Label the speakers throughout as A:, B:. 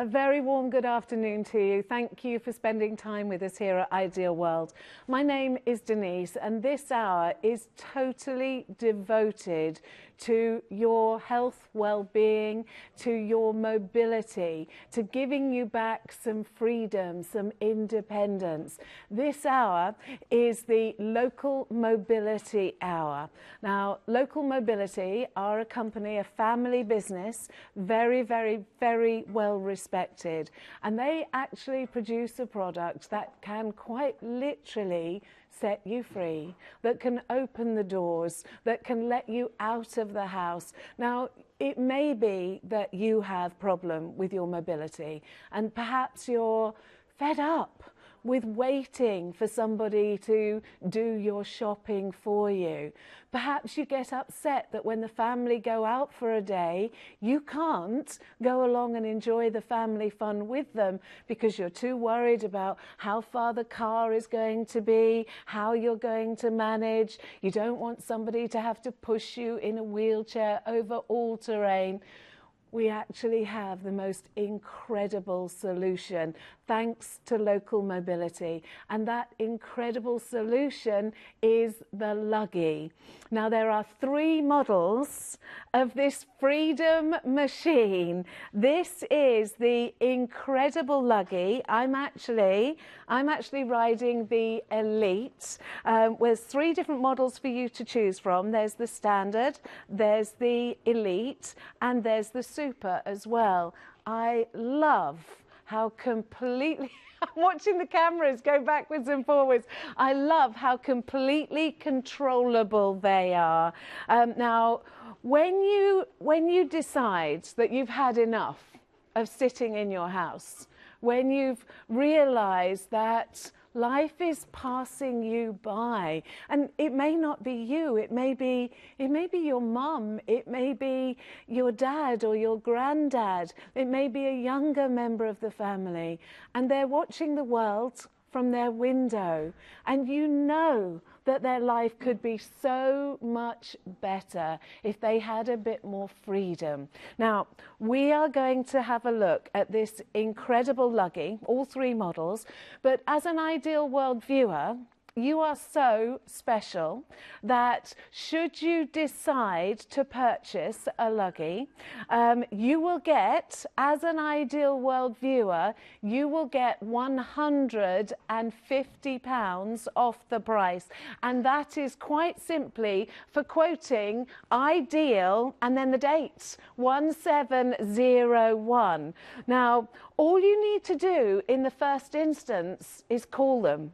A: A very warm good afternoon to you. Thank you for spending time with us here at Ideal World. My name is Denise, and this hour is totally devoted to your health, well-being, to your mobility, to giving you back some freedom, some independence. This hour is the Local Mobility Hour. Now, Local Mobility are a company, a family business, very, very, very well respected, and they actually produce a product that can quite literally set you free, that can open the doors, that can let you out of the house. Now, it may be that you have problem with your mobility, and perhaps you're fed up with waiting for somebody to do your shopping for you. Perhaps you get upset that when the family go out for a day, you can't go along and enjoy the family fun with them because you're too worried about how far the car is going to be, how you're going to manage. You don't want somebody to have to push you in a wheelchair over all terrain. We actually have the most incredible solution thanks to Local Mobility, and that incredible solution is the Luggie. Now, there are 3 models of this freedom machine. This is the incredible Luggie. I'm actually riding the Elite. There's 3 different models for you to choose from. There's the Standard, there's the Elite, and there's the Super as well. I love how completely, I'm watching the cameras go backwards and forwards. I love how completely controllable they are. Now, when you decide that you've had enough of sitting in your house, when you've realized that life is passing you by, and it may not be you, it may be your mum, it may be your dad or your granddad, it may be a younger member of the family, and they're watching the world from their window, and you know that their life could be so much better if they had a bit more freedom. Now, we are going to have a look at this incredible Luggie, all 3 models, but as an Ideal World viewer, you are so special that should you decide to purchase a Luggie, you will get, as an Ideal World viewer, you will get £150 off the price. And that is quite simply for quoting Ideal and then the dates, 1701. Now, all you need to do in the first instance is call them.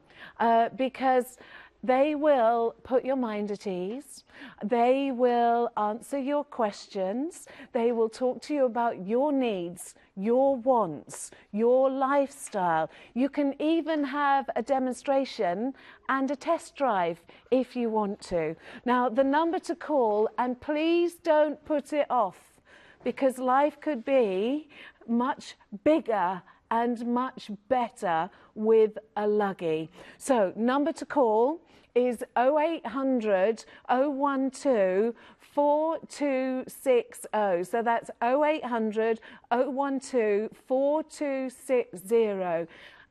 A: Because they will put your mind at ease, they will answer your questions, they will talk to you about your needs, your wants, your lifestyle. You can even have a demonstration and a test drive if you want to. Now, the number to call, and please don't put it off, because life could be much bigger and much better with a Luggie. So, number to call is 0800 012 4260. So that's 0800 012 4260.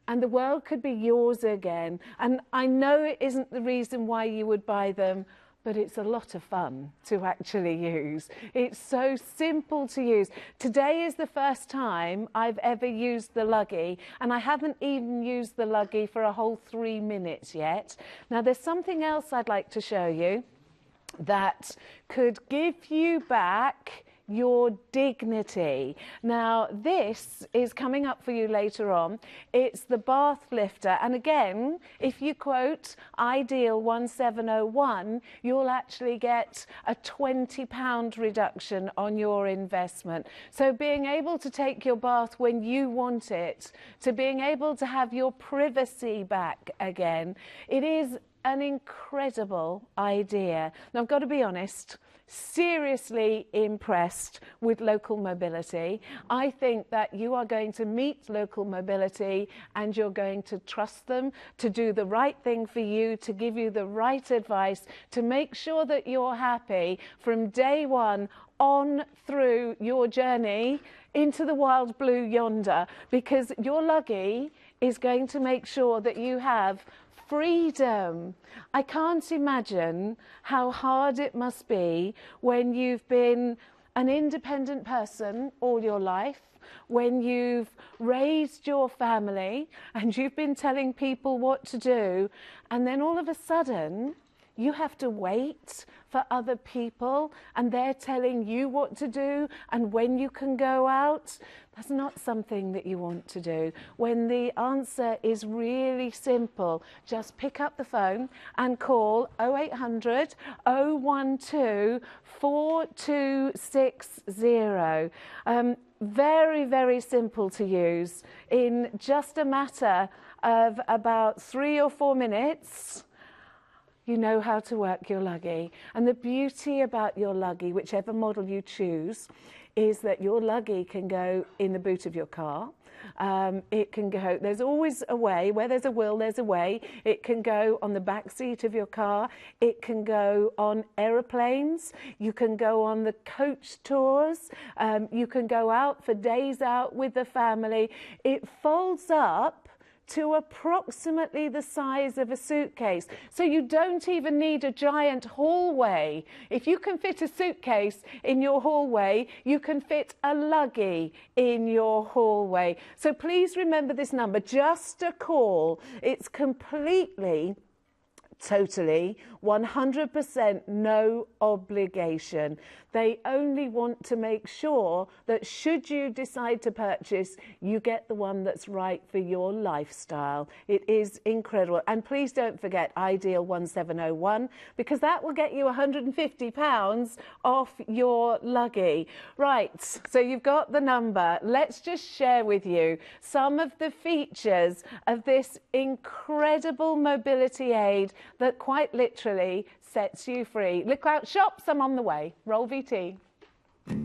A: And the world could be yours again. And I know it isn't the reason why you would buy them, but it's a lot of fun to actually use. It's so simple to use. Today is the first time I've ever used the Luggie, and I haven't even used the Luggie for a whole 3 minutes yet. Now, there's something else I'd like to show you that could give you back your dignity. Now, this is coming up for you later on. It's the bath lifter, and again, if you quote Ideal 1701, you'll actually get a £20 reduction on your investment. So being able to take your bath when you want it, to being able to have your privacy back again, it is an incredible idea. Now, I've got to be honest, seriously impressed with Local Mobility. I think that you are going to meet Local Mobility and you're going to trust them to do the right thing for you, to give you the right advice, to make sure that you're happy from day one on through your journey into the wild blue yonder, because your Luggie is going to make sure that you have freedom. I can't imagine how hard it must be when you've been an independent person all your life, when you've raised your family and you've been telling people what to do, and then all of a sudden you have to wait for other people and they're telling you what to do and when you can go out. That's not something that you want to do. When the answer is really simple, just pick up the phone and call 0800 012 4260. Very, very simple to use. In just a matter of about 3 or 4 minutes, you know how to work your Luggie. And the beauty about your Luggie, whichever model you choose, is that your Luggie can go in the boot of your car. It can go, there's always a way, where there's a will, there's a way. It can go on the back seat of your car. It can go on aeroplanes. You can go on the coach tours. You can go out for days out with the family. It folds up to approximately the size of a suitcase. So you don't even need a giant hallway. If you can fit a suitcase in your hallway, you can fit a Luggie in your hallway. So please remember this number, just a call. It's completely, totally, 100% no obligation. They only want to make sure that should you decide to purchase, you get the one that's right for your lifestyle. It is incredible. And please don't forget Ideal 1701, because that will get you £150 off your Luggie. Right, so you've got the number. Let's just share with you some of the features of this incredible mobility aid that quite literally sets you free. Look out, shops, I'm on the way. Roll VT.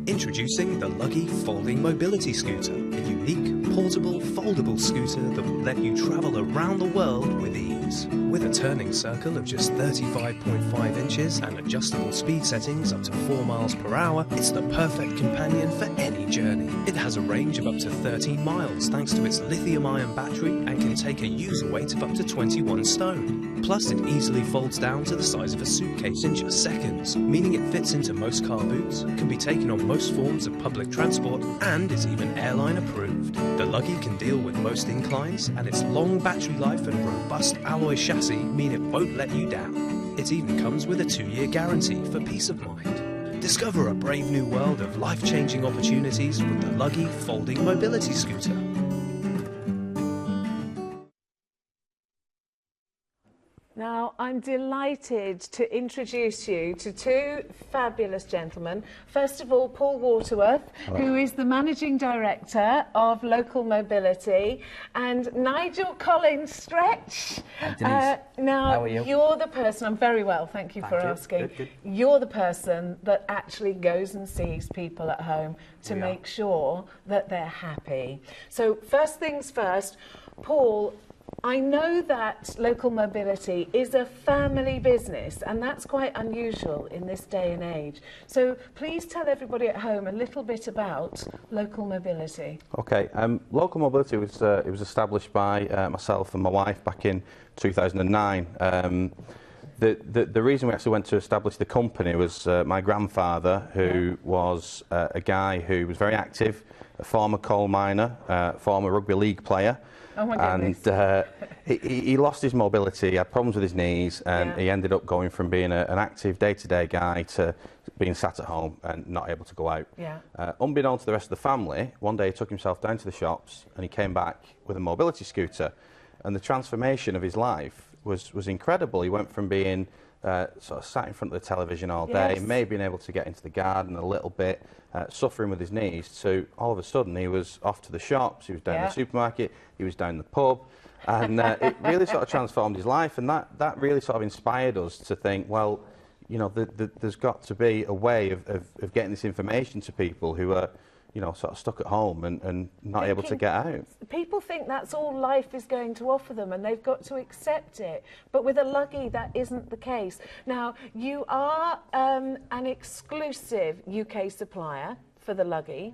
B: Introducing the Luggie Folding Mobility Scooter, a unique, portable, foldable scooter that will let you travel around the world with ease. With a turning circle of just 35.5 inches and adjustable speed settings up to 4 miles per hour, it's the perfect companion for any journey. It has a range of up to 13 miles thanks to its lithium-ion battery and can take a user weight of up to 21 stone. Plus, it easily folds down to the size of a suitcase in just seconds, meaning it fits into most car boots, can be taken on most forms of public transport, and is even airline approved. The Luggie can deal with most inclines, and its long battery life and robust alloy chassis mean it won't let you down. It even comes with a 2-year guarantee for peace of mind. Discover a brave new world of life-changing opportunities with the Luggie Folding Mobility Scooter.
A: Now, I'm delighted to introduce you to 2 fabulous gentlemen. First of all, Paul Waterworth, who is the Managing Director of Local Mobility, and Nigel Collins Stretch. Now,
C: how are you?
A: You're the person, I'm very well, thank you for asking.
C: Good.
A: You're the person that actually goes and sees people at home to make sure that they're happy. So, first things first, Paul, I know that Local Mobility is a family business, and that's quite unusual in this day and age. So please tell everybody at home a little bit about Local Mobility.
C: Okay, Local Mobility was it was established by myself and my wife back in 2009. The reason we actually went to establish the company was my grandfather, who was a guy who was very active, a former coal miner, former rugby league player.
A: Oh my goodness.
C: And he lost his mobility, had problems with his knees, and he ended up going from being an active day-to-day guy to being sat at home and not able to go out. Unbeknown to the rest of the family, one day he took himself down to the shops and he came back with a mobility scooter, and the transformation of his life was incredible. He went from being sort of sat in front of the television all day, maybe being able to get into the garden a little bit, suffering with his knees, to all of a sudden he was off to the shops, he was down the supermarket, he was down the pub, and it really sort of transformed his life, and that really sort of inspired us to think, well, you know, there's got to be a way of getting this information to people who are, you know, sort of stuck at home and not able to get out.
A: People think that's all life is going to offer them and they've got to accept it. But with a Luggie, that isn't the case. Now, you are an exclusive UK supplier for the Luggie.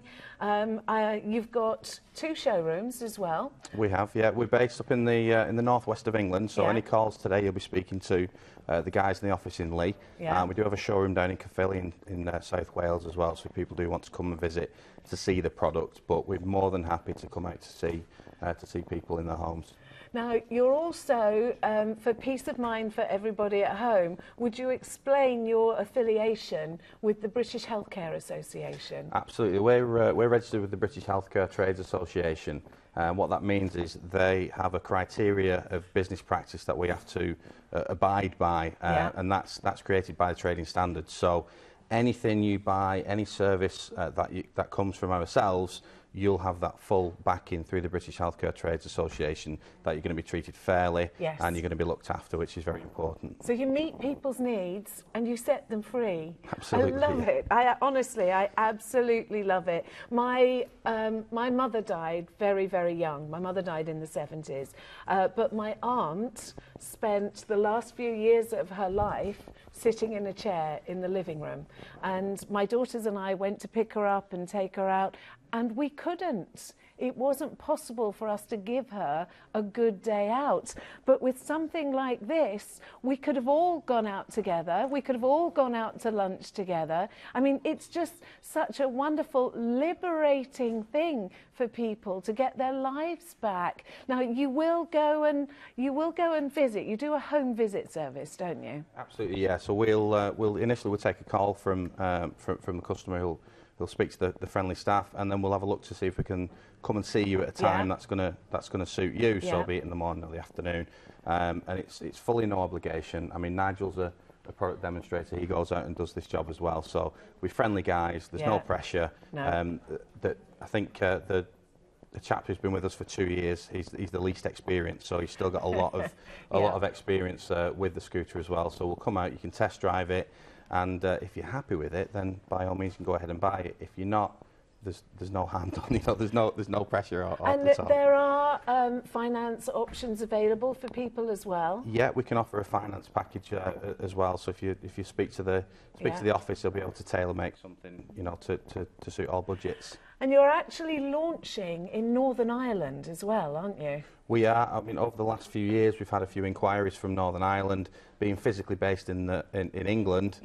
A: You've got 2 showrooms as well. We have, yeah. We're based up in the northwest of England, so any calls today you'll be speaking to the guys in the office in Lee. We do have a showroom down in Caerphilly in South Wales as well, so if people do want to come and visit to see the product, but we're more than happy to come out to see people in their homes. Now, you're also, for peace of mind for everybody at home, would you explain your affiliation with the British Healthcare Association? Absolutely. We're registered with the British Healthcare Trades Association. What that means is they have a criteria of business practice that we have to abide by, and that's created by the trading standards. So anything you buy, any service that comes from ourselves, you'll have that full backing through the British Healthcare Trades Association that you're going to be treated fairly and you're going to be looked after, which is very important. So you meet people's needs and you set them free. Absolutely. I love it. Honestly, I absolutely love it. My mother died very, very young. My mother died in the 70s. But my aunt spent the last few years of her life sitting in a chair in the living room. And my daughters and I went to pick her up and take her out, and we couldn't. It wasn't possible for us to give her a good day out. But with something like this, we could have all gone out together. We could have all gone out to lunch together. I mean, it's just such a wonderful, liberating thing for people to get their lives back. Now, you will go and visit. You do a home visit service, don't you? Absolutely, yeah. So we'll initially take a call from the customer who'll speak to the friendly staff, and then we'll have a look to see if we can come and see you at a time that's gonna suit you. So be it in the morning or the afternoon, and it's fully no obligation. I mean, Nigel's a product demonstrator. He goes out and does this job as well. So we're friendly guys. There's no pressure. No. I think the chap who's been with us for 2 years, he's the least experienced, so he's still got a lot of experience with the scooter as well. So we'll come out. You can test drive it. And if you're happy with it, then by all means you can go ahead and buy it. If you're not, there's no harm done. You know, there's no pressure at all. And there are finance options available for people as well. Yeah, we can offer a finance package as well. So if you speak to the office, they'll be able to tailor make something, you know, to suit all budgets. And you're actually launching in Northern Ireland as well, aren't you? We are. I mean, over the last few years, we've had a few inquiries from Northern Ireland. Being physically based in England,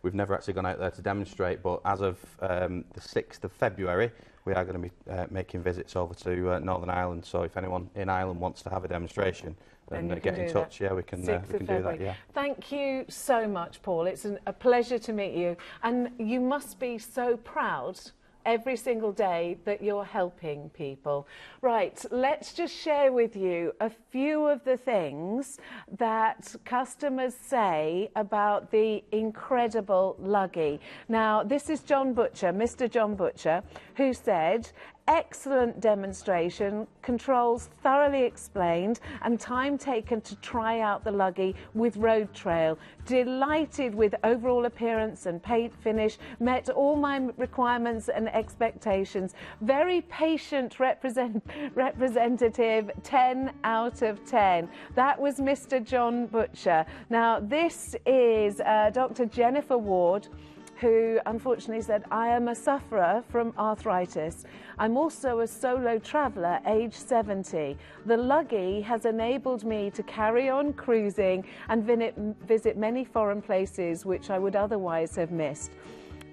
A: we've never actually gone out there to demonstrate. But as of the 6th of February, we are going to be making visits over to Northern Ireland. So if anyone in Ireland wants to have a demonstration, then get in touch. Yeah, we can do that. Yeah. Thank you so much, Paul. It's a pleasure to meet you, and you must be so proud every single day that you're helping people. Right, let's just share with you a few of the things that customers say about the incredible Luggie. Now, this is John Butcher, Mr. John Butcher, who said, excellent demonstration, controls thoroughly explained, and time taken to try out the Luggie with road trail. Delighted with overall appearance and paint finish, met all my requirements and expectations. Very patient representative, 10 out of 10. That was Mr. John Butcher. Now, this is Dr. Jennifer Ward, who unfortunately said, I am a sufferer from arthritis. I'm also a solo traveller, age 70. The Luggie has enabled me to carry on cruising and visit many foreign places which I would otherwise have missed.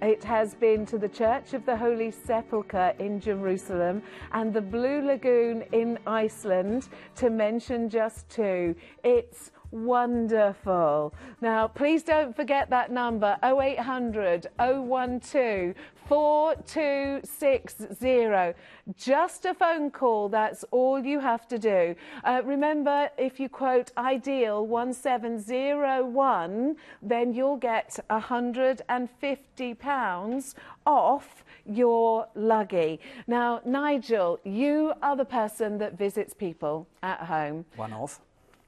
A: It has been to the Church of the Holy Sepulchre in Jerusalem and the Blue Lagoon in Iceland, to mention just 2. It's wonderful. Now, please don't forget that number, 0800 012 4260. Just a phone call, that's all you have to do. Remember, if you quote IDEAL 1701, then you'll get £150 off your Luggie. Now, Nigel, you are the person that visits people at home.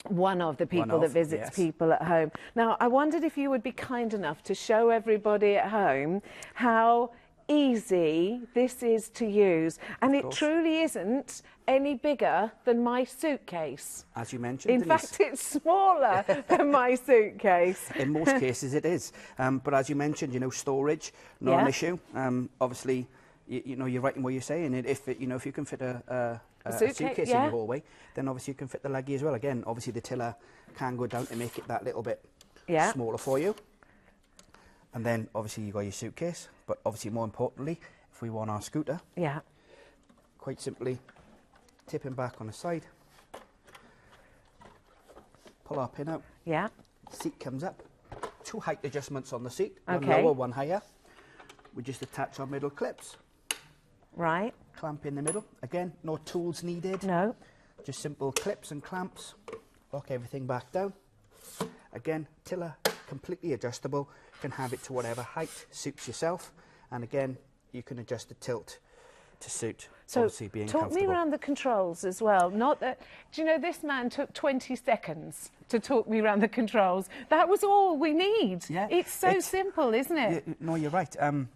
A: One of the people that visits people at home. Now, I wondered if you would be kind enough to show everybody at home how easy this is to use. And it truly isn't any bigger than my suitcase.
D: As you mentioned,
A: in fact, it's smaller than my suitcase.
D: In most cases it is. But as you mentioned, you know, storage, not an issue. Obviously, you know, you're right in what you're saying. If you can fit a suitcase in your hallway, then obviously you can fit the Luggie as well. Again, obviously the tiller can go down to make it that little bit smaller for you. And then obviously you got your suitcase, but obviously more importantly, if we want our scooter, quite simply tipping back on the side, pull our pin out, seat comes up, 2 height adjustments on the seat, one lower, one higher. We just attach our middle clips.
A: Right.
D: Clamp in the middle. Again, no tools needed.
A: No.
D: Just simple clips and clamps. Lock everything back down. Again, tiller, completely adjustable. Can have it to whatever height suits yourself. And again, you can adjust the tilt to suit, obviously being comfortable.
A: Talk me around the controls as well. Not that, do you know, this man took 20 seconds to talk me around the controls. That was all we need. Yeah, it's so simple, isn't it?
D: No, you're right. And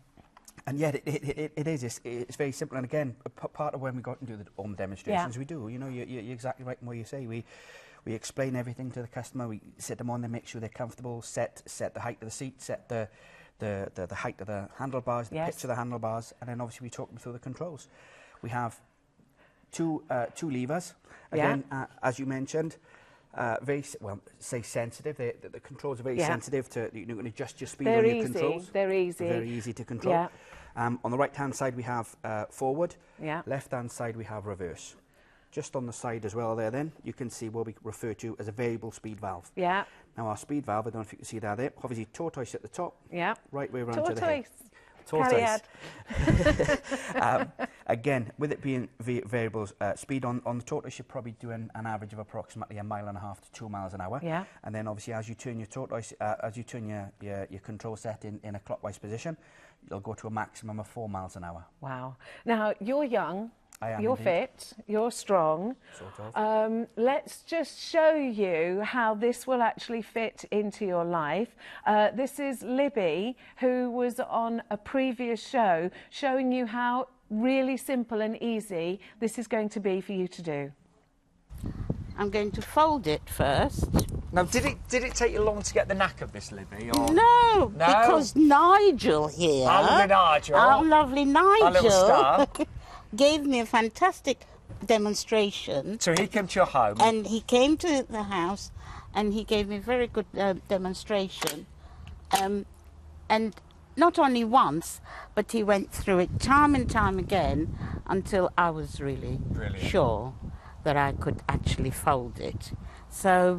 D: yet it is. It's very simple. And again, part of when we go out and do the home demonstrations, we do. You know, you're exactly right in what you say. We explain everything to the customer. We sit them on there, make sure they're comfortable. Set the height of the seat. Set the height of the handlebars, the pitch of the handlebars, and then obviously we talk them through the controls. We have two levers. Again, as you mentioned, very sensitive. The controls are very sensitive to. You can adjust your speed on your controls.
A: They're easy.
D: Very easy to control.
A: Yeah.
D: On the right hand side we have forward. Yeah. Left hand side we have reverse. Just on the side as well there then, you can see what we refer to as a variable speed valve. Yeah. Now our speed valve, I don't know if you can see that there, obviously tortoise at the top. Yeah. Right way around to the head. Tortoise. Again, with it being variable speed on the tortoise, you're probably doing an average of approximately 1.5 miles to 2 miles an hour. Yeah. And then obviously as you turn your tortoise, as you turn your control set in a clockwise position, you'll go to a maximum of 4 miles an hour. Wow.
A: Now, you're young. You're fit, you're strong.
D: Sort of.
A: Let's just show you how this will actually fit into your life. This is Libby, who was on a previous show, showing you how really simple and easy this is going to be for you to do.
E: I'm going to fold it first.
F: Now, did it take you long to get the knack of this, Libby? Or...
E: No, because Nigel here...
F: Our lovely Nigel.
E: Our lovely Nigel.
F: Our little star.
E: Gave me a fantastic demonstration.
F: So he came to your home?
E: And he came to the house and he gave me a very good demonstration. And not only once, but he went through it time and time again until I was really sure that I could actually fold it. So...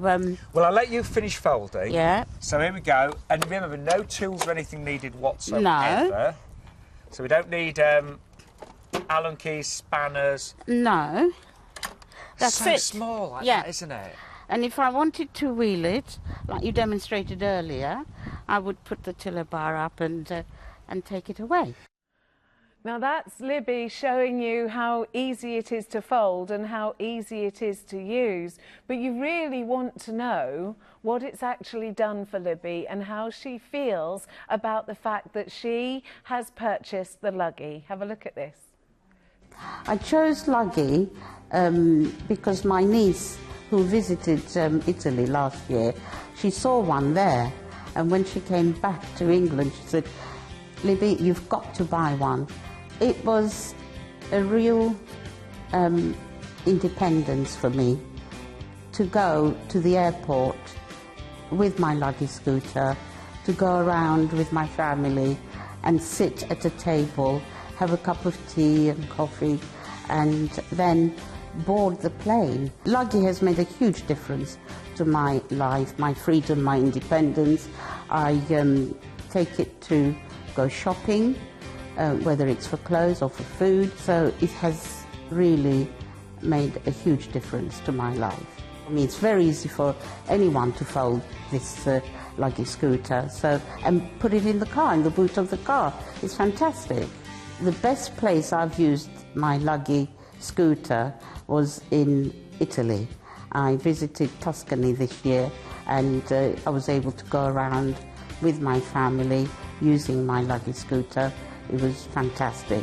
F: well, I'll let you finish folding.
E: Yeah.
F: So here we go. And remember, no tools or anything needed whatsoever.
E: No.
F: So we don't need... Allen keys, spanners.
E: No. That's
F: so small like that, isn't it?
E: And if I wanted to wheel it, like you demonstrated earlier, I would put the tiller bar up and take it away.
A: Now that's Libby showing you how easy it is to fold and how easy it is to use. But you really want to know what it's actually done for Libby and how she feels about the fact that she has purchased the Luggie. Have a look at this.
E: I chose Luggie because my niece, who visited Italy last year, she saw one there, and when she came back to England she said, Libby, you've got to buy one. It was a real independence for me to go to the airport with my Luggie scooter, to go around with my family and sit at a table, have a cup of tea and coffee, and then board the plane. Luggie has made a huge difference to my life, my freedom, my independence. I take it to go shopping, whether it's for clothes or for food, so it has really made a huge difference to my life. I mean, it's very easy for anyone to fold this Luggie scooter, and put it in the car, in the boot of the car. It's fantastic. The best place I've used my Luggie scooter was in Italy. I visited Tuscany this year and I was able to go around with my family using my Luggie scooter It was fantastic.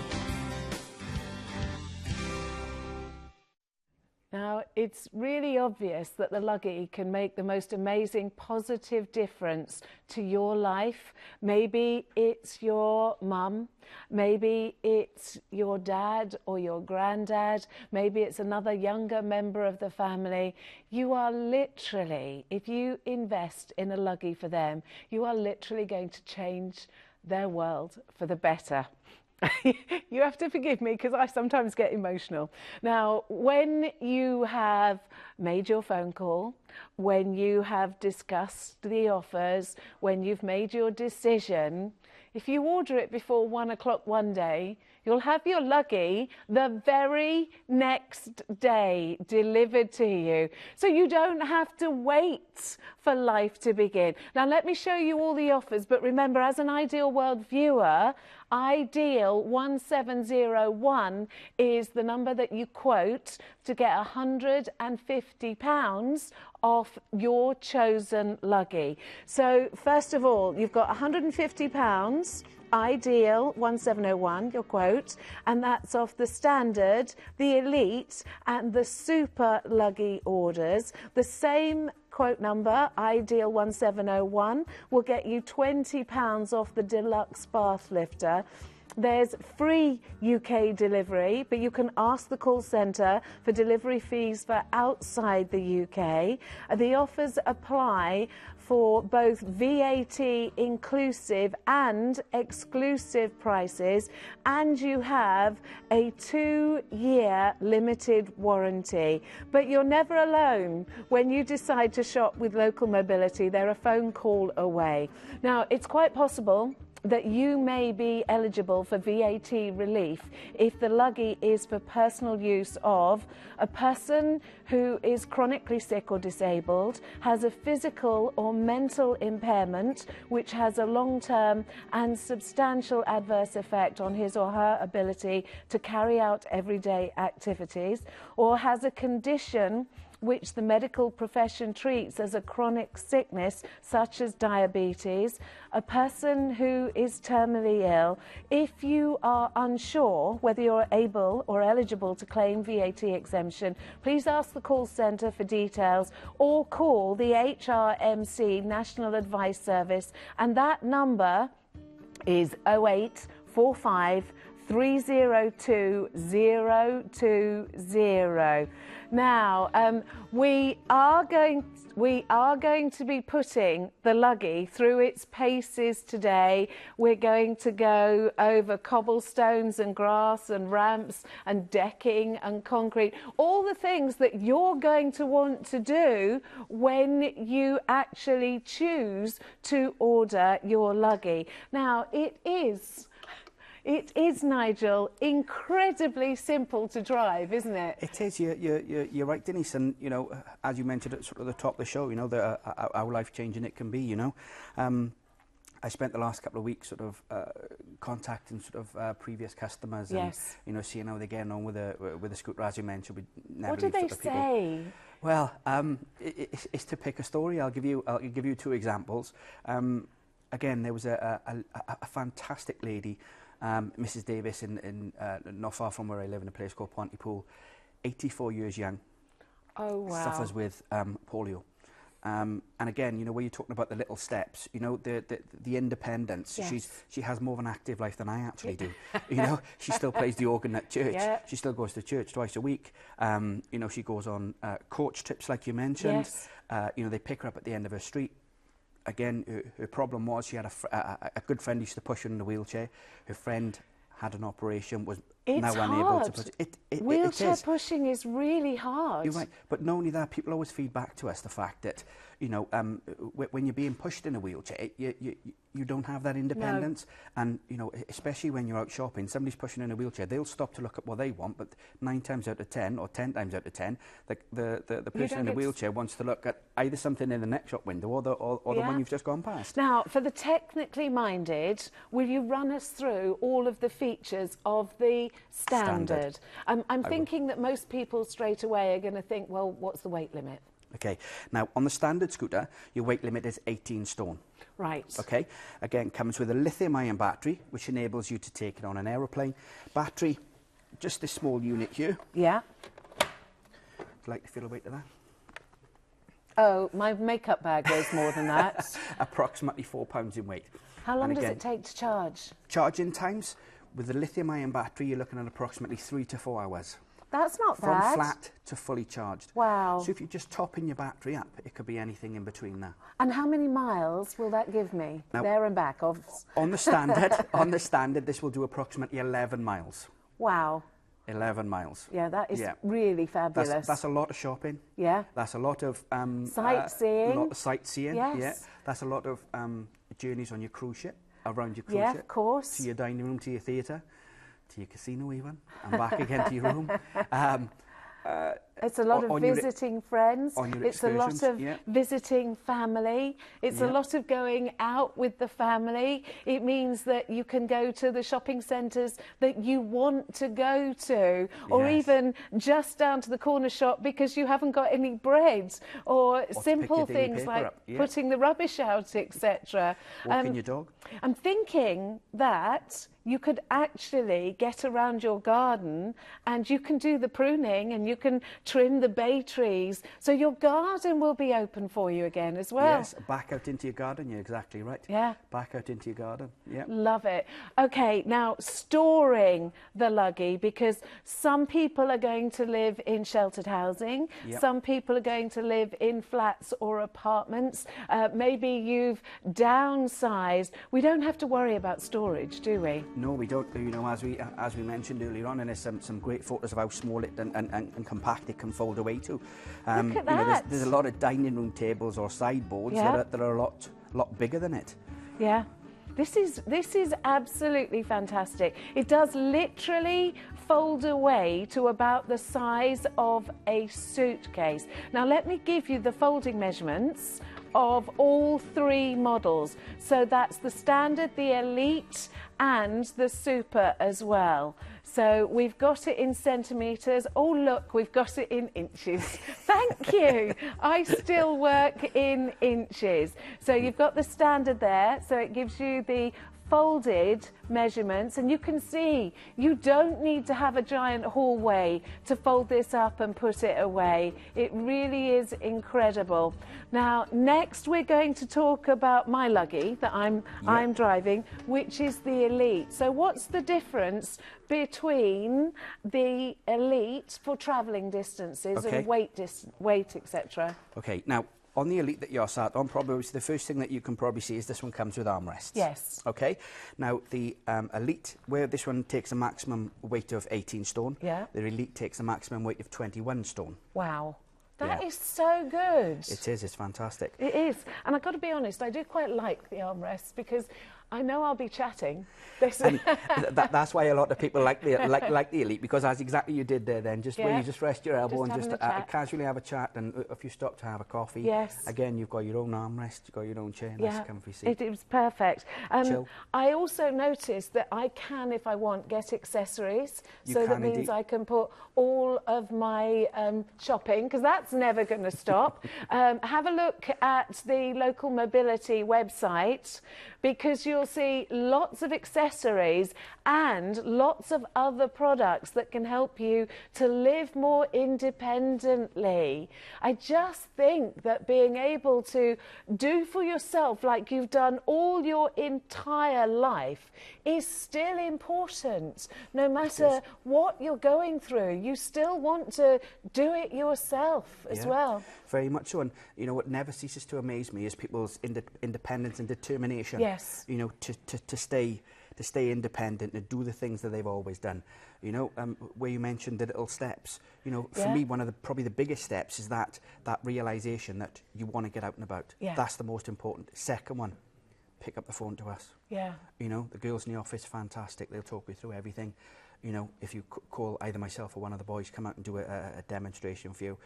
A: Now, it's really obvious that the Luggie can make the most amazing positive difference to your life. Maybe it's your mum, maybe it's your dad or your granddad, maybe it's another younger member of the family. You are literally, if you invest in a Luggie for them, you are literally going to change their world for the better. You have to forgive me because I sometimes get emotional. Now, when you have made your phone call, when you have discussed the offers, when you've made your decision, if you order it before 1 o'clock one day, you'll have your Luggie the very next day delivered to you. So you don't have to wait for life to begin. Now, let me show you all the offers, but remember, as an Ideal World viewer, Ideal 1701 is the number that you quote to get £150 off your chosen Luggie. So first of all, you've got £150, Ideal 1701, your quote, and that's off the Standard, the Elite and the Super Luggie orders. The same quote number, Ideal 1701, will get you £20 off the Deluxe Bath Lifter. There's free UK delivery, but you can ask the call centre for delivery fees for outside the UK. The offers apply for both VAT inclusive and exclusive prices, and you have a 2-year limited warranty. But you're never alone when you decide to shop with Local Mobility. They're a phone call away. Now, it's quite possible that you may be eligible for VAT relief if the Luggie is for personal use of a person who is chronically sick or disabled, has a physical or mental impairment which has a long-term and substantial adverse effect on his or her ability to carry out everyday activities, or has a condition which the medical profession treats as a chronic sickness such as diabetes, a person who is terminally ill. If you are unsure whether you're able or eligible to claim VAT exemption, please ask the call centre for details or call the HRMC National Advice Service, and that number is 0845 302 020. Now, we are going to be putting the Luggie through its paces today. We're going to go over cobblestones and grass and ramps and decking and concrete, all the things that you're going to want to do when you actually choose to order your Luggie. Now, it is, Nigel, incredibly simple to drive, isn't it?
D: It is. You're right, Denise. And, you know, as you mentioned at sort of the top of the show, you know, how life-changing it can be, you know. I spent the last couple of weeks sort of contacting sort of previous customers and, you know, seeing how they're getting on with the scooter, as you mentioned. We never
A: what do they say?
D: Well, it's to pick a story. I'll give you 2 examples. Again, there was a fantastic lady, Mrs. Davis, in not far from where I live, in a place called Pontypool, 84 years young.
A: Oh, wow.
D: Suffers with polio. And again, you know, where you're talking about the little steps, you know, the independence.
A: Yes.
D: She has more of an active life than I actually do. You know, she still plays the organ at church.
A: Yeah.
D: She still goes to church twice a week. You know, she goes on coach trips, like you mentioned.
A: Yes.
D: You know, they pick her up at the end of her street. Again, her problem was she had a good friend who used to push her in a wheelchair. Her friend had an operation, was now unable to push it.
A: Wheelchair pushing is really hard.
D: You're right. But not only that, people always feed back to us the fact that, you know, when you're being pushed in a wheelchair, you don't have that independence. No. And, you know, especially when you're out shopping, somebody's pushing in a wheelchair, they'll stop to look at what they want, but 9 times out of 10 or 10 times out of 10, the person in the wheelchair wants to look at either something in the next shop window or the one you've just gone past.
A: Now, for the technically minded, will you run us through all of the features of the Standard? I'm thinking that most people straight away are going to think, well, what's the weight limit?
D: Okay, now on the standard scooter, your weight limit is 18 stone.
A: Right.
D: Okay, again, comes with a lithium-ion battery, which enables you to take it on an aeroplane. Battery, just this small unit here.
A: Yeah.
D: Would you like to feel the weight of that?
A: Oh, my makeup bag weighs more than that.
D: Approximately 4 pounds in weight.
A: How long does it take to charge?
D: Charging times, with the lithium-ion battery, you're looking at approximately 3 to 4 hours.
A: That's not
D: From
A: bad.
D: flat to fully charged.
A: Wow.
D: So if you're just topping your battery up, it could be anything in between there.
A: And how many miles will that give me?
D: Now,
A: there and back,
D: on the standard, this will do approximately 11 miles.
A: Wow.
D: 11 miles.
A: Yeah, that is really fabulous.
D: That's a lot of shopping.
A: Yeah.
D: That's a lot of
A: sightseeing.
D: A lot of sightseeing.
A: Yes.
D: Yeah. That's a lot of journeys on your cruise ship, around your cruise
A: yeah,
D: ship.
A: Of course.
D: To your dining room, to your theatre, to your casino even, and back again to your room.
A: It's a lot of visiting friends. It's a lot of visiting family. It's a lot of going out with the family. It means that you can go to the shopping centres that you want to go to, or even just down to the corner shop because you haven't got any bread, or simple things like putting the rubbish out, etc.
D: Walking your dog.
A: I'm thinking that you could actually get around your garden and you can do the pruning and you can trim the bay trees. So your garden will be open for you again as well.
D: Yes, back out into your garden, you're exactly right.
A: Yeah.
D: Back out into your garden, yeah.
A: Love it. Okay, now storing the Luggie, because some people are going to live in sheltered housing. Yep. Some people are going to live in flats or apartments. Maybe you've downsized. We don't have to worry about storage, do we?
D: No, we don't. You know, as we mentioned earlier on, and there's some great photos of how small it and compact it can fold away to.
A: Look at that.
D: You know, there's a lot of dining room tables or sideboards that are a lot bigger than it.
A: Yeah. This is absolutely fantastic. It does literally fold away to about the size of a suitcase. Now let me give you the folding measurements of all 3 models. So that's the standard, the elite and the super as well. So we've got it in centimetres. Oh look, we've got it in inches. Thank you. I still work in inches. So you've got the standard there, so it gives you the folded measurements, and you can see you don't need to have a giant hallway to fold this up and put it away. It really is incredible. Now next we're going to talk about my Luggie that I'm driving, which is the Elite. So what's the difference between the Elite for travelling distances and weight etc.?
D: Okay, now on the Elite that you're sat on, probably the first thing that you can probably see is this one comes with armrests.
A: Yes.
D: Okay. Now the Elite, where this one takes a maximum weight of 18 stone, the Elite takes a maximum weight of 21 stone.
A: Wow. That is so good.
D: It is. It's fantastic.
A: It is. And I've got to be honest, I do quite like the armrests because I know I'll be chatting.
D: And that's why a lot of people like the Elite, because as exactly you did there then, just where you just rest your elbow and just casually have a chat, and if you stop to have a coffee, again, you've got your own armrest, you've got your own chair, nice comfy seat.
A: It was perfect.
D: Chill.
A: I also noticed that I can, if I want, get accessories. That means I can put all of my shopping, because that's never going to stop. Have a look at the local mobility website, because you'll see lots of accessories and lots of other products that can help you to live more independently. I just think that being able to do for yourself like you've done all your entire life is still important. No matter what you're going through, you still want to do it yourself as well.
D: Very much so. And you know what never ceases to amaze me is people's independence and determination.
A: Yes.
D: You know, to stay independent and do the things that they've always done. You know, where you mentioned the little steps. You know, for me, one of probably the biggest steps is that realisation that you want to get out and about.
A: Yeah.
D: That's the most important. Second one, pick up the phone to us.
A: Yeah.
D: You know, the girls in the office, fantastic. They'll talk you through everything. You know, if you call either myself or one of the boys, come out and do a demonstration for you.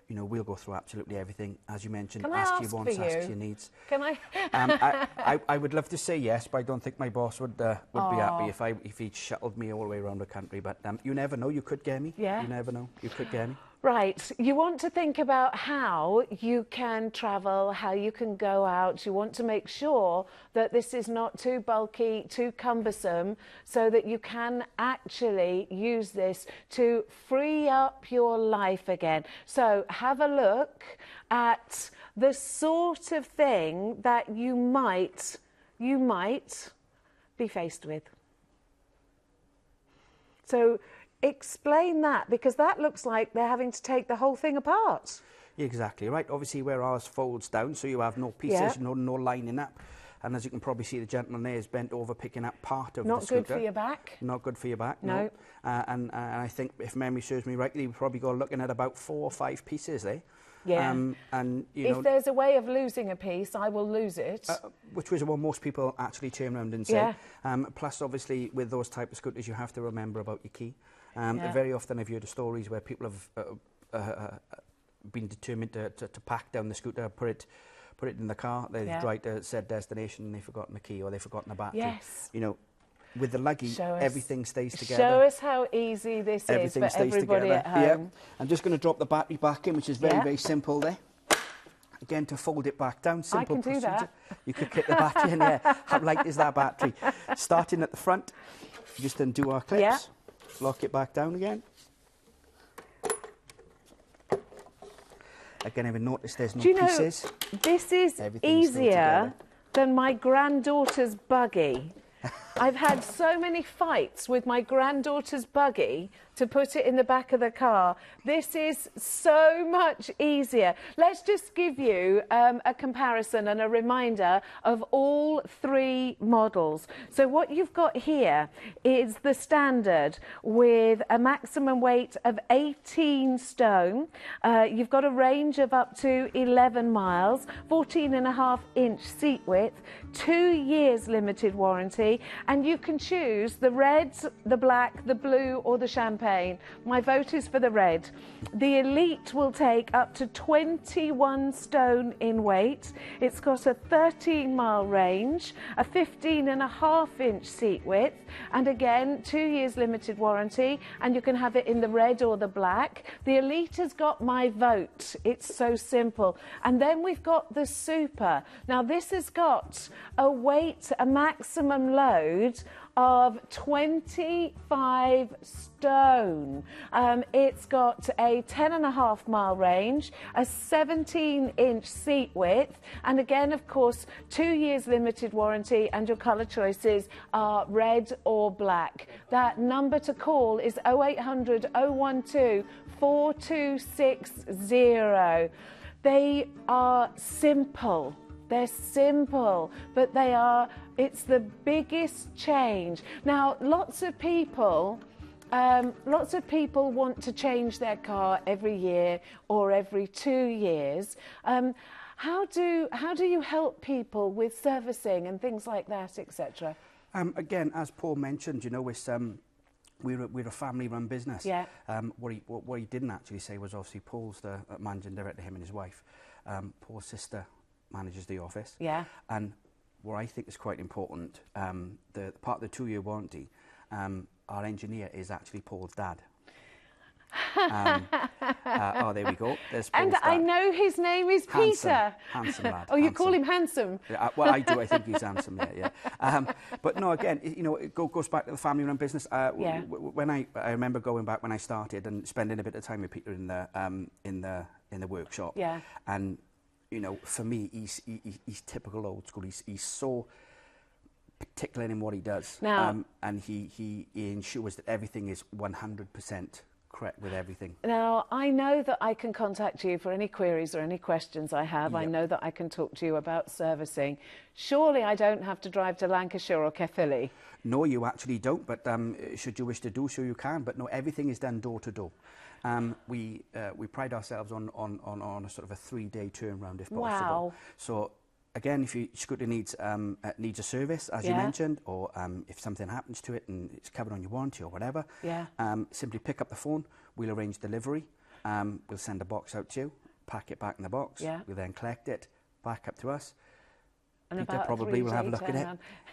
D: You know, we'll go through absolutely everything. As you mentioned, ask your wants, ask your needs.
A: Can I?
D: I would love to say yes, but I don't think my boss would be happy if he shuttled me all the way around the country. But you never know. You could get me.
A: Yeah.
D: You never know. You could get me.
A: Right, you want to think about how you can travel, how you can go out. You want to make sure that this is not too bulky, too cumbersome, so that you can actually use this to free up your life again. So have a look at the sort of thing that you might be faced with. So explain that, because that looks like they're having to take the whole thing apart.
D: Exactly right. Obviously, where ours folds down, so you have no pieces, no lining up. And as you can probably see, the gentleman there is bent over picking up part of the scooter.
A: Not good for your back.
D: Not good for your back,
A: no.
D: And I think, if memory serves me rightly, we probably got looking at about 4 or 5 pieces there.
A: Yeah.
D: And
A: if there's a way of losing a piece, I will lose it.
D: Which was what most people actually turn around and say. Plus, obviously, with those type of scooters, you have to remember about your key. Very often I've heard of stories where people have been determined to pack down the scooter, put it in the car, they drive to said destination and they've forgotten the key or they've forgotten the battery.
A: Yes.
D: You know, with the Luggie, everything stays together.
A: Show us how easy this is for everybody at home.
D: Yeah. I'm just going to drop the battery back in, which is very simple there. Again, to fold it back down, simple
A: I can
D: procedure.
A: do that.
D: You could clip the battery in, How light is that battery? Starting at the front, just undo our clips, lock it back down again. Again, I've noticed there's no pieces.
A: This is easier than my granddaughter's buggy. I've had so many fights with my granddaughter's buggy to put it in the back of the car. This is so much easier. Let's just give you a comparison and a reminder of all 3 models. So what you've got here is the standard with a maximum weight of 18 stone. You've got a range of up to 11 miles, 14.5-inch seat width, 2 years limited warranty, and you can choose the red, the black, the blue or the champagne. My vote is for the red. The Elite will take up to 21 stone in weight. It's got a 13-mile range, a 15.5-inch seat width, and again 2 years limited warranty, and you can have it in the red or the black. The Elite has got my vote. It's so simple. And then we've got the Super. Now this has got a weight, a maximum load of 25 stone. It's got a 10.5-mile range, a 17-inch seat width, and again, of course, 2 years limited warranty, and your colour choices are red or black. That number to call is 0800 012 4260. They are simple. They're simple, but it's the biggest change. Now, lots of people want to change their car every year or every 2 years. How do you help people with servicing and things like that, etc.?
D: Again, as Paul mentioned, you know, it's we're a family-run business.
A: Yeah.
D: What he didn't actually say was obviously Paul's the managing director, him and his wife. Paul's sister manages the office.
A: Yeah.
D: And what I think is quite important, the part of the 2-year warranty, our engineer is actually Paul's dad. Oh, there we go. There's Paul's
A: and
D: dad.
A: I know his name is Peter.
D: Handsome lad.
A: Oh, you call him handsome?
D: Well, I do. I think he's handsome. Yeah. But no, again, you know, it goes back to the family-run business. When I remember going back when I started and spending a bit of time with Peter in the workshop. Yeah. And you know, for me, he's typical old school. He's so particular in what he does. Now, and he ensures that everything is 100% correct with everything.
A: Now, I know that I can contact you for any queries or any questions I have. Yep. I know that I can talk to you about servicing. Surely I don't have to drive to Lancashire or Caerphilly?
D: No, you actually don't, but should you wish to do so, you can. But no, everything is done door to door. We pride ourselves on a sort of a 3-day turnaround if possible. Wow. So again, if your scooter needs a service, as you mentioned, or if something happens to it and it's covered on your warranty or whatever, simply pick up the phone. We'll arrange delivery. We'll send a box out to you, pack it back in the box. Yeah. We'll then collect it, back up to us.
A: And
D: Peter
A: about
D: probably will have a look at it.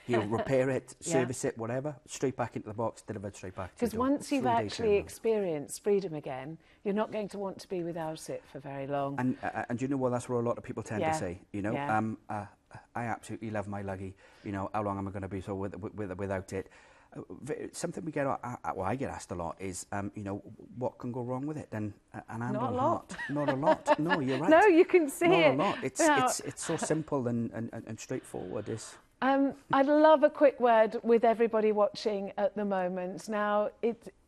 D: He'll repair it, service it, whatever, straight back into the box, delivered straight back to the door.
A: Because once you've actually experienced freedom again, you're not going to want to be without it for very long.
D: And you know what, that's what a lot of people tend to say, you know. I absolutely love my Luggie, you know, how long am I going to be so without it? Something we get, well, I get asked a lot is, you know, what can go wrong with it? And I'm
A: not a lot.
D: Not a lot. No, you're right.
A: No, you can see it.
D: Not a lot. It's so simple and straightforward.
A: I'd love a quick word with everybody watching at the moment. Now,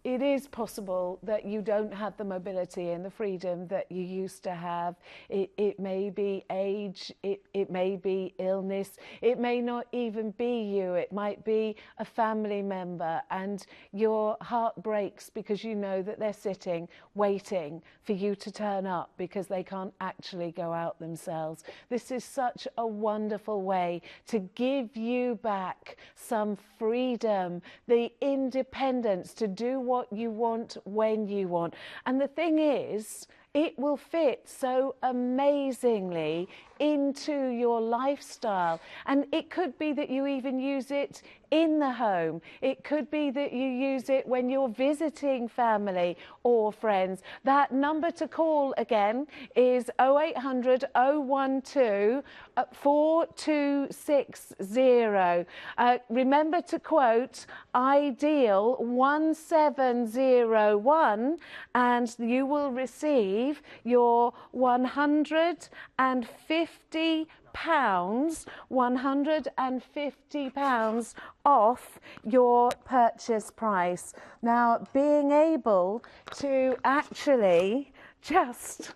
A: it is possible that you don't have the mobility and the freedom that you used to have. It may be age, it may be illness, it may not even be you, it might be a family member, and your heart breaks because you know that they're sitting waiting for you to turn up because they can't actually go out themselves. This is such a wonderful way to give you back some freedom, the independence to do what you want when you want. And the thing is, it will fit so amazingly into your lifestyle. And it could be that you even use it in the home. It could be that you use it when you're visiting family or friends. That number to call again is 0800 012 4260. Remember to quote Ideal 1701 and you will receive your £150 off your purchase price. Now, being able to actually just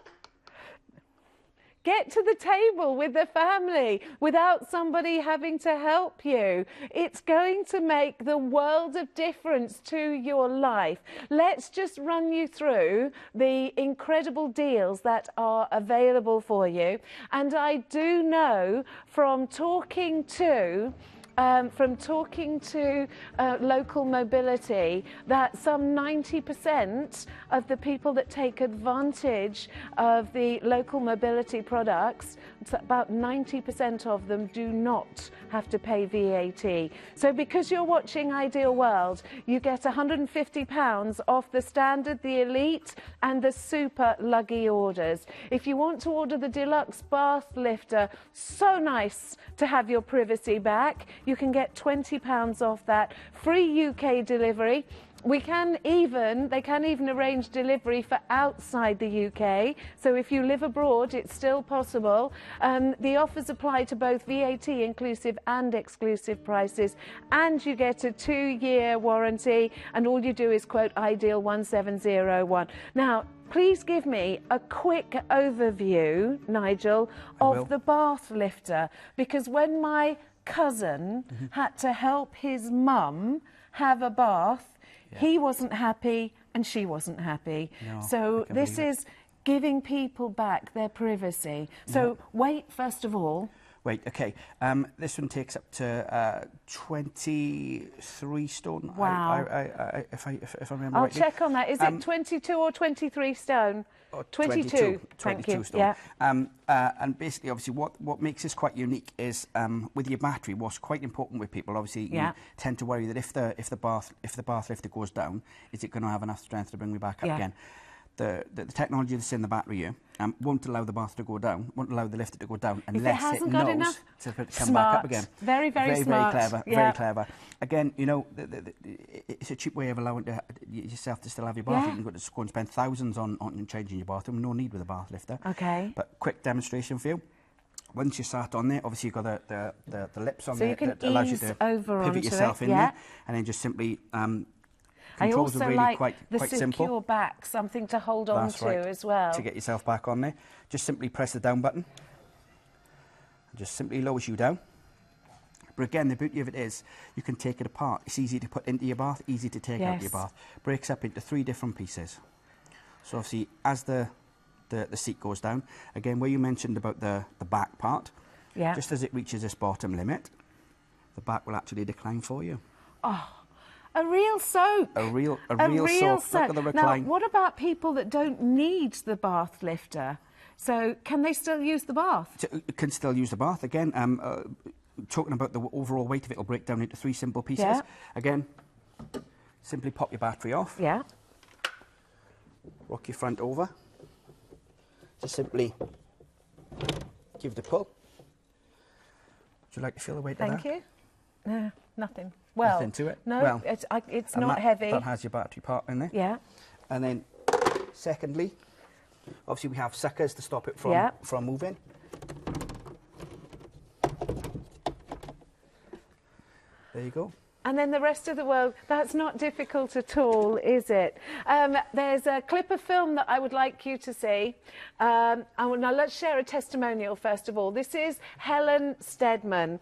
A: get to the table with the family without somebody having to help you, it's going to make the world of difference to your life. Let's just run you through the incredible deals that are available for you. And I do know from talking to local mobility that some 90% of the people that take advantage of the local mobility products, about 90% of them do not have to pay VAT. So because you're watching Ideal World, you get £150 off the standard, the elite and the super Luggie orders. If you want to order the deluxe bath lifter, so nice to have your privacy back, you can get £20 off that, free UK delivery. They can even arrange delivery for outside the UK. So if you live abroad, it's still possible. The offers apply to both VAT inclusive and exclusive prices, and you get a 2-year warranty. And all you do is quote Ideal 1701. Now, please give me a quick overview, Nigel, of the bath lifter, because when my cousin had to help his mum have a bath, he wasn't happy and she wasn't happy. No, so this is giving people back their privacy. So weight, first of all.
D: Weight, okay. This one takes up to 23 stone.
A: Wow.
D: If I remember
A: I'll
D: rightly.
A: check on that. Is it 22 or 23 stone? 22. Thank you.
D: Stone.
A: Yeah.
D: And basically, obviously, what makes this quite unique is with your battery. What's quite important with people, obviously, you tend to worry that if the bath lifter goes down, is it going to have enough strength to bring me back up again? The technology that's in the battery here won't allow the bath to go down, won't allow the lifter to go down unless it knows to come back up again.
A: Very, very smart.
D: Very clever. Very clever. Again, you know, it's a cheap way of allowing yourself to still have your bath. You can go and spend thousands on changing your bathroom. No need with a bath lifter.
A: Okay.
D: But quick demonstration for you. Once you sat on there, obviously you've got the lips on there that allows you to pivot yourself in there, and then just simply.
A: I also
D: really
A: like
D: quite
A: the secure
D: simple.
A: back, something to hold on to as well.
D: To get yourself back on there, just simply press the down button. It just simply lowers you down. But again, the beauty of it is you can take it apart. It's easy to put into your bath, easy to take out of your bath. Breaks up into 3 different pieces. So obviously, as the seat goes down, again, where you mentioned about the back part, just as it reaches this bottom limit, the back will actually decline for you.
A: Oh. A real soak.
D: A real soak. Look at the recline.
A: Now, what about people that don't need the bath lifter? So, can they still use the bath?
D: Can still use the bath. Again, talking about the overall weight of it, it'll break down into 3 simple pieces.
A: Yeah.
D: Again, simply pop your battery off.
A: Yeah.
D: Rock your front over. Just simply give it a pull. Would you like to feel the weight of that?
A: Thank you. No, nothing. Well,
D: nothing to it?
A: No,
D: well,
A: it's not heavy.
D: That has your battery part in there.
A: Yeah.
D: And then, secondly, obviously we have suckers to stop it from moving. There you go.
A: And then the rest of the world, that's not difficult at all, is it? There's a clip of film that I would like you to see. Now let's share a testimonial first of all. This is Helen Stedman.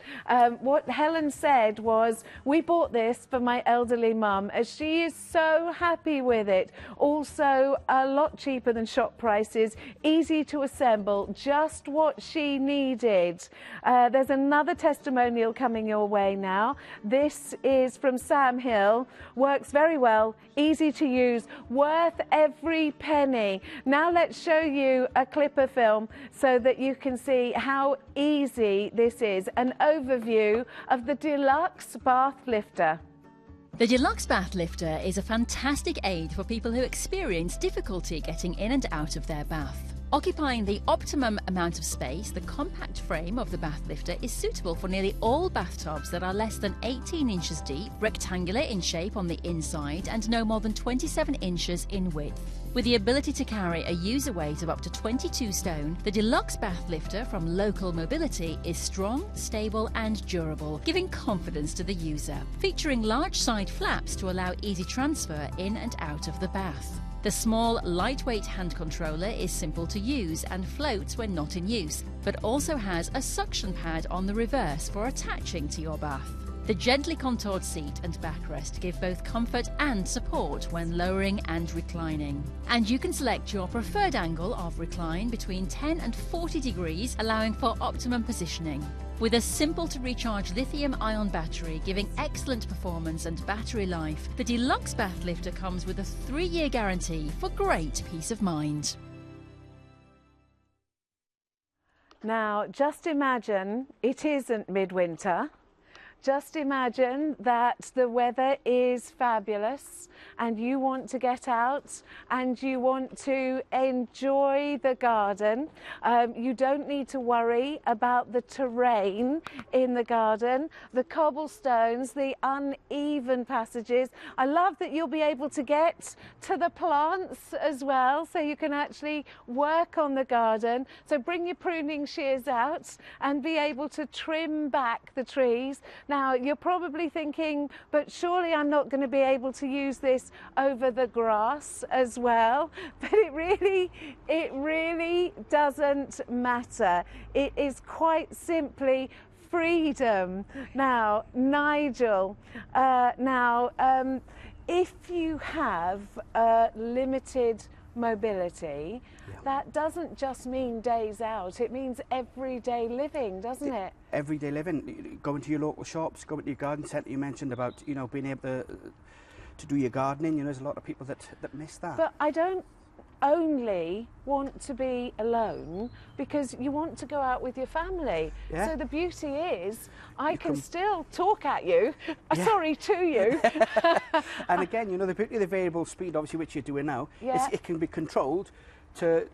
A: What Helen said was, we bought this for my elderly mum as she is so happy with it. Also a lot cheaper than shop prices, easy to assemble, just what she needed. There's another testimonial coming your way now. This is from Sam Hill. Works very well, easy to use, worth every penny. Now let's show you a clip of film so that you can see how easy this is. An overview of the deluxe bath lifter.
G: The Deluxe Bath Lifter is a fantastic aid for people who experience difficulty getting in and out of their bath. Occupying the optimum amount of space, the compact frame of the bath lifter is suitable for nearly all bathtubs that are less than 18 inches deep, rectangular in shape on the inside, and no more than 27 inches in width. With the ability to carry a user weight of up to 22 stone, the Deluxe Bath Lifter from Local Mobility is strong, stable and durable, giving confidence to the user. Featuring large side flaps to allow easy transfer in and out of the bath. The small, lightweight hand controller is simple to use and floats when not in use, but also has a suction pad on the reverse for attaching to your bath. The gently contoured seat and backrest give both comfort and support when lowering and reclining. And you can select your preferred angle of recline between 10 and 40 degrees, allowing for optimum positioning. With a simple to recharge lithium-ion battery giving excellent performance and battery life, the Deluxe Bath Lifter comes with a 3-year guarantee for great peace of mind.
A: Now, just imagine it isn't midwinter. Just imagine that the weather is fabulous and you want to get out and you want to enjoy the garden. You don't need to worry about the terrain in the garden, the cobblestones, the uneven passages. I love that you'll be able to get to the plants as well, so you can actually work on the garden. So bring your pruning shears out and be able to trim back the trees. Now, you're probably thinking, but surely I'm not going to be able to use this over the grass as well. But it really doesn't matter. It is quite simply freedom. Now, Nigel, if you have limited mobility, that doesn't just mean days out, it means everyday living, doesn't it?
D: Everyday living, going to your local shops, going to your garden centre. You mentioned about, you know, being able to do your gardening. You know, there's a lot of people that miss that.
A: But I don't only want to be alone, because you want to go out with your family. Yeah. So the beauty is I can still talk at you, sorry, to you.
D: And again, you know, the beauty of the variable speed, obviously, which you're doing now, is it can be controlled to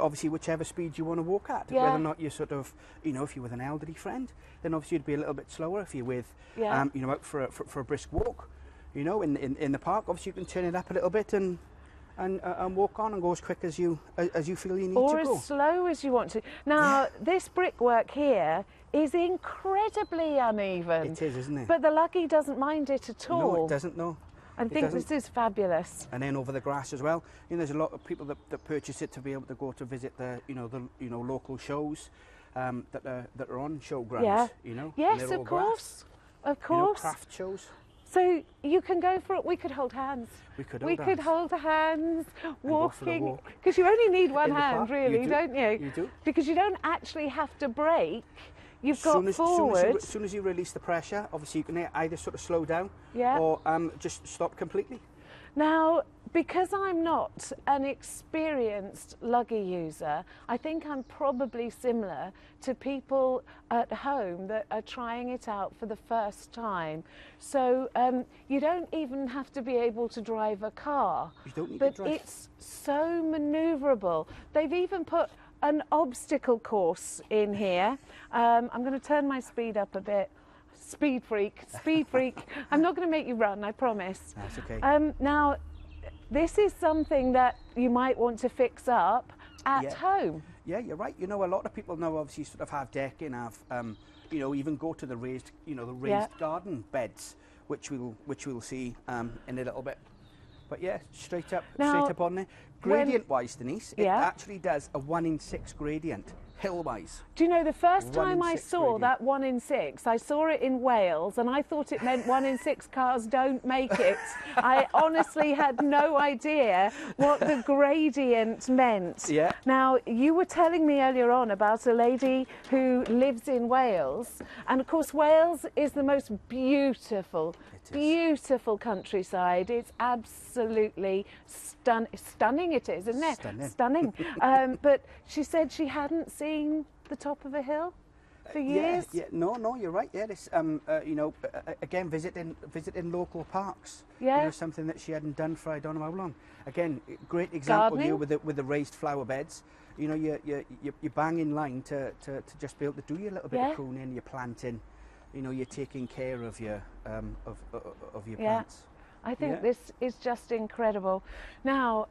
D: obviously whichever speed you want to walk at. Whether or not you're sort of, you know, if you're with an elderly friend, then obviously you'd be a little bit slower. If you're with, you know, out for a brisk walk, you know, in the park, obviously you can turn it up a little bit and walk on and go as quick as you feel you need to go.
A: Or as slow as you want to. Now, this brickwork here is incredibly uneven.
D: It is, isn't it?
A: But the Luggie doesn't mind it at all.
D: No, it doesn't, no.
A: I think this is fabulous.
D: And then over the grass as well. You know, there's a lot of people that purchase it to be able to go to visit the local shows that are on showgrounds. Yeah. You know.
A: Yes, of course. Of course.
D: You know, craft shows.
A: So you can go for it. We could hold hands.
D: We could hold hands,
A: walking. Because you only need one hand, really, don't you?
D: You do.
A: Because you don't actually have to brake. You've got forward.
D: As soon as you release the pressure, obviously you can either sort of slow down or just stop completely.
A: Now, because I'm not an experienced Luggie user, I think I'm probably similar to people at home that are trying it out for the first time. So you don't even have to be able to drive a car,
D: You don't need
A: but
D: to drive.
A: it's so manoeuvrable. They've even put an obstacle course in here. I'm going to turn my speed up a bit. Speed freak, speed freak. I'm not going to make you run, I promise.
D: That's okay.
A: Now, this is something that you might want to fix up at
D: Yeah.
A: home.
D: Yeah, you're right. You know, a lot of people now obviously sort of have decking, have you know, even go to the raised, you know, the raised garden beds, which we'll see in a little bit. But yeah, straight up on there. Gradient-wise, Denise, it actually does a 1 in 6 gradient, hill-wise.
A: Do you know, the first
D: 1 in
A: time I
D: 6
A: saw
D: gradient.
A: that 1 in 6, I saw it in Wales, and I thought it meant 1 in 6 cars don't make it. I honestly had no idea what the gradient meant.
D: Yeah.
A: Now, you were telling me earlier on about a lady who lives in Wales, and of course Wales is the most beautiful countryside. It's absolutely stunning it is, isn't it? Stunning. But she said she hadn't seen the top of a hill for years.
D: Yeah, no, you're right. Yeah, this, you know, again, visiting local parks.
A: Yeah.
D: You know, something that she hadn't done for I don't know how long. Again, great example here
A: Gardening.
D: with the raised flower beds. You know, you bang in line to just be able to do your little bit of pruning, your planting. You know, you're taking care of your plants.
A: I think this is just incredible. Now,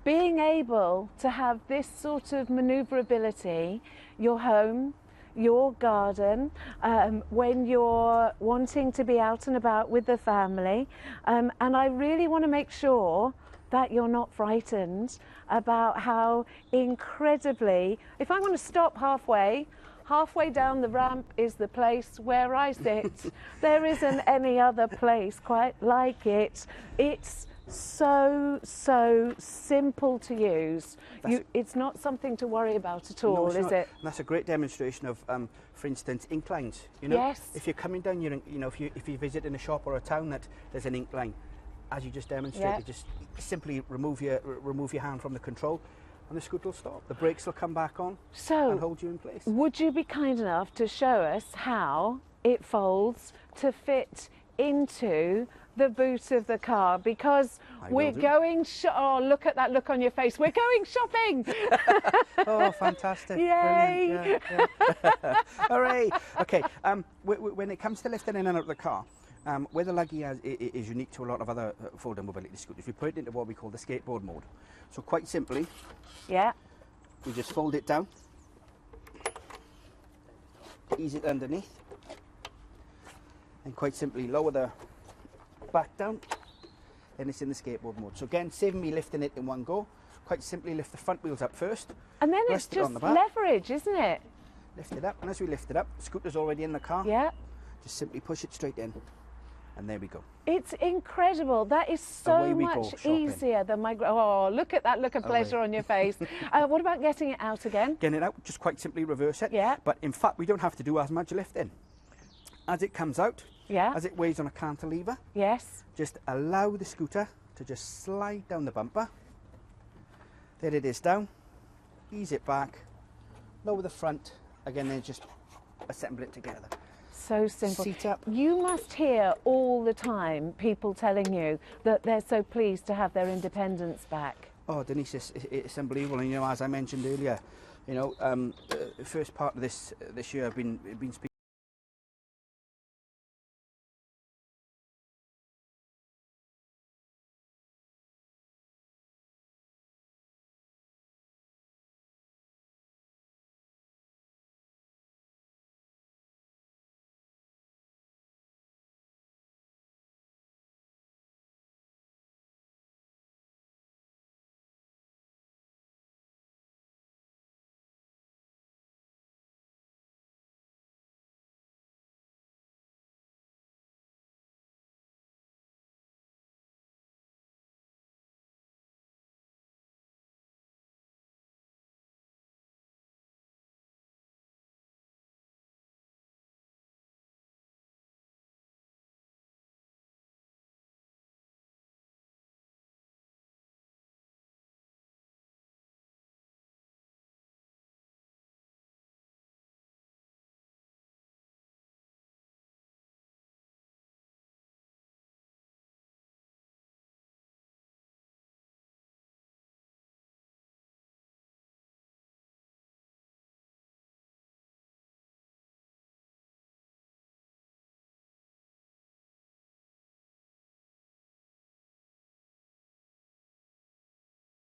A: being able to have this sort of manoeuvrability, your home, your garden, when you're wanting to be out and about with the family, and I really want to make sure that you're not frightened about how incredibly, if I want to stop halfway down the ramp is the place where I sit. There isn't any other place quite like it. It's so simple to use. It's not something to worry about at all, is it?
D: And that's a great demonstration of, for instance, inclines. You know, if you're coming down, you know, if you visit in a shop or a town that there's an incline, as you just demonstrated, just simply remove your hand from the control, and the scooter will stop. The brakes will come back on and hold you in place.
A: Would you be kind enough to show us how it folds to fit into the boot of the car? Because we're going oh, look at that look on your face. We're going shopping.
D: Oh, fantastic.
A: Yay.
D: Yeah. Hooray. Okay, when it comes to lifting in and out of the car, where the Luggie is unique to a lot of other folding mobility scooters, we put it into what we call the skateboard mode. So quite simply, we just fold it down, ease it underneath, and quite simply lower the back down, and it's in the skateboard mode. So again, saving me lifting it in one go, quite simply lift the front wheels up first.
A: And then it's just leverage, isn't it?
D: Lift it up, and as we lift it up, the scooter's already in the car.
A: Yeah.
D: Just simply push it straight in, and there we go.
A: It's incredible. That is so much easier than my... Oh, look at that look of pleasure on your face. What about getting it out again?
D: Getting it out, just quite simply reverse it.
A: Yeah.
D: But in fact, we don't have to do as much lifting. As it comes out, as it weighs on a cantilever, just allow the scooter to just slide down the bumper. There it is down. Ease it back. Lower the front. Again, then just assemble it together.
A: So simple.
D: Seat up.
A: You must hear all the time people telling you that they're so pleased to have their independence back.
D: Oh, Denise, it's unbelievable. And you know, as I mentioned earlier, you know, the first part of this year, I've been speaking